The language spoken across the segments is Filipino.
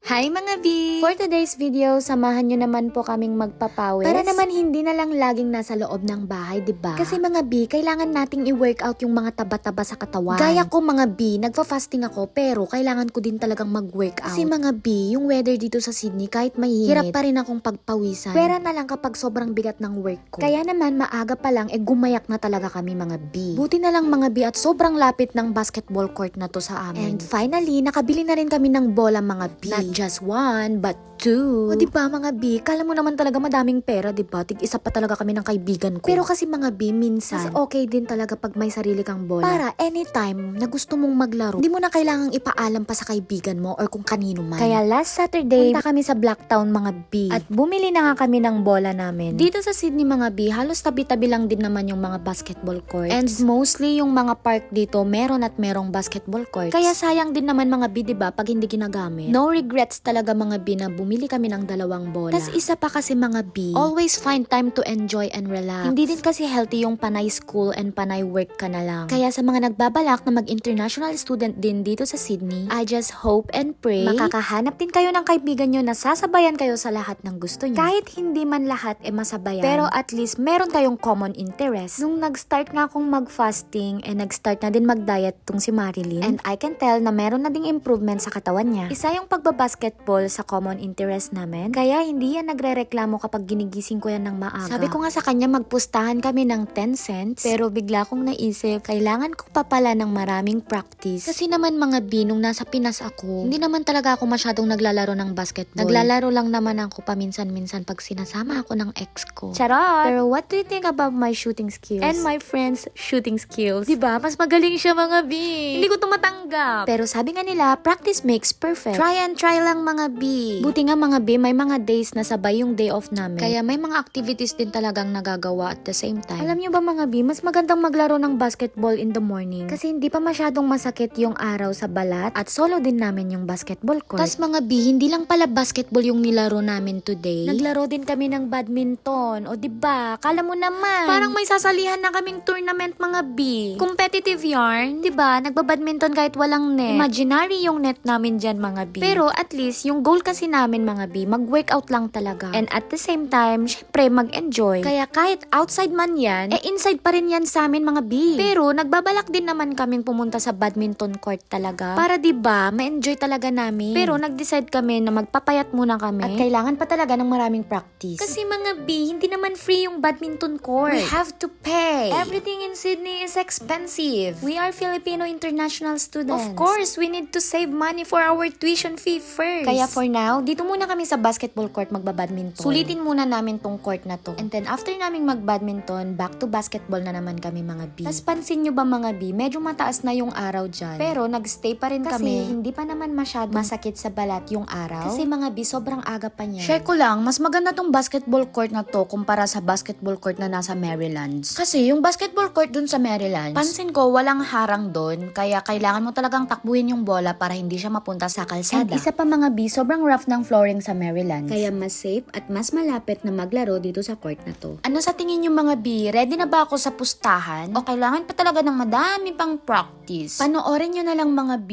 Hi mga B! For today's video, samahan nyo naman po kaming magpapawis. Para naman hindi na lang laging nasa loob ng bahay, diba? Kasi mga B, kailangan nating i-workout yung mga taba-taba sa katawan. Gaya ko mga B, nagfa-fasting ako pero kailangan ko din talagang mag-workout. Kasi mga B, yung weather dito sa Sydney kahit mainit, hirap pa rin akong pagpawisan. Pwera na lang kapag sobrang bigat ng work ko. Kaya naman maaga pa lang, gumayak na talaga kami mga B. Buti na lang mga B at sobrang lapit ng basketball court na to sa amin. And finally, nakabili na rin kami ng bola mga B. Not just one, but two. O diba mga B, kala mo naman talaga madaming pera, diba? Tig-isa pa talaga kami ng kaibigan ko. Pero kasi mga B, minsan, mas okay din talaga pag may sarili kang bola. Para anytime na gusto mong maglaro, hindi mo na kailangang ipaalam pa sa kaibigan mo or kung kanino man. Kaya last Saturday, punta kami sa Blacktown mga B. At bumili na nga kami ng bola namin. Dito sa Sydney mga B, halos tabi-tabi lang din naman yung mga basketball courts. And mostly yung mga park dito, meron at merong basketball courts. Kaya sayang din naman mga B, diba? Pag hindi ginagamit. No regrets talaga mga B na bumili kami ng dalawang bola. Tas isa pa kasi mga B, always find time to enjoy and relax. Hindi din kasi healthy yung panay school and panay work ka na lang. Kaya sa mga nagbabalak na mag-international student din dito sa Sydney, I just hope and pray makakahanap din kayo ng kaibigan nyo na sasabayan kayo sa lahat ng gusto nyo. Kahit hindi man lahat masabayan, pero at least meron kayong common interest. Nung nag-start nga akong mag-fasting nag-start na din mag-diet tong si Marilyn, and I can tell na meron na ding improvement sa katawan niya. Isa yung pagbabasketball sa common interest namin, kaya hindi yan nagre-reklamo kapag ginigising ko yan ng maaga. Sabi ko nga sa kanya magpustahan kami ng 10 cents, pero bigla kong naisip, kailangan ko pa pala ng maraming practice. Kasi naman mga B, nung nasa Pinas ako, hindi naman talaga ako masyadong naglalaro ng basketball. Naglalaro lang naman ako paminsan-minsan pag sinasama ako ng ex ko. Charot! Pero what do you think about my shooting skills? And my friends' shooting skills? Diba? Mas magaling siya mga B. Hindi ko tumatanggap. Pero sabi nga nila, practice makes perfect. Try and try lang mga B. Buti nga mga B, may mga days na sabay yung day off namin. Kaya may mga activities din talagang nagagawa at the same time. Alam nyo ba mga B, mas magandang maglaro ng basketball in the morning. Kasi hindi pa masyadong masakit yung araw sa balat at solo din namin yung basketball court. Tas mga B, hindi lang pala basketball yung nilaro namin today. Naglaro din kami ng badminton. O diba? Kala mo naman. Parang may sasalihan na kaming tournament mga B. Competitive yarn. Diba? Nagbabadminton kahit walang net. Imaginary yung net namin dyan mga B. Pero at least, yung goal kasi namin mga B, mag-workout lang talaga. And at the same time, syempre mag-enjoy. Kaya kahit outside man yan, inside pa rin yan sa amin mga B. Pero nagbabalak din naman kaming pumunta sa badminton court talaga. Para diba, ma-enjoy talaga namin. Pero nag-decide kami na magpapayat muna kami. At kailangan pa talaga ng maraming practice. Kasi mga B, hindi naman free yung badminton court. We have to pay. Everything in Sydney is expensive. We are Filipino international students. Of course, we need to save money for our tuition fee first. Kaya for now, dito muna kami sa basketball court magbabadminton. Sulitin muna namin tong court na to. And then after naming magbadminton, back to basketball na naman kami mga B. Tas pansin nyo ba mga B, medyo mataas na yung araw dyan. Pero nagstay pa rin kami. Kasi hindi pa naman masyado masakit sa balat yung araw. Kasi mga B, sobrang aga pa niya. Share ko lang, mas maganda tong basketball court na to kumpara sa basketball court na nasa Marylands. Kasi yung basketball court dun sa Marylands, pansin ko walang harang dun. Kaya kailangan mo talagang takbuhin yung bola para hindi siya mapunta sa kalsada. And isa pa mga B, sobrang rough ng flooring sa Maryland. Kaya mas safe at mas malapit na maglaro dito sa court na to. Ano sa tingin nyo mga B? Ready na ba ako sa pustahan? O kailangan pa talaga ng madami pang practice? Panoorin nyo na lang mga B.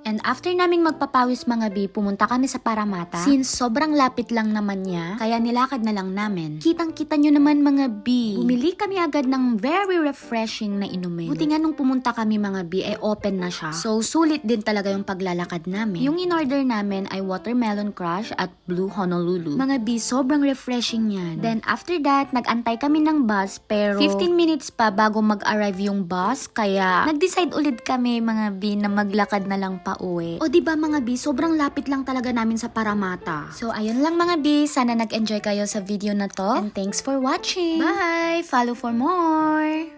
And after naming magpapawis mga B, pumunta kami sa Parramatta. Since sobrang lapit lang naman niya, kaya nilakad na lang namin. Kitang-kita nyo naman mga B. Bumili kami agad ng very refreshing na inumin. Buti nga nung pumunta kami mga B, open na siya. So, sulit din talaga yung paglalakad namin. Yung in-order namin ay watermelon crush at blue Honolulu. Mga B, sobrang refreshing yan. Then after that, nag-antay kami ng bus, pero 15 minutes pa bago mag-arrive yung bus. Kaya, nag-decide ulit kami mga B na maglakad na lang pa pauwi. O diba mga B, sobrang lapit lang talaga namin sa Paramata. So ayun lang mga B, sana nag-enjoy kayo sa video na to. And thanks for watching. Bye! Follow for more!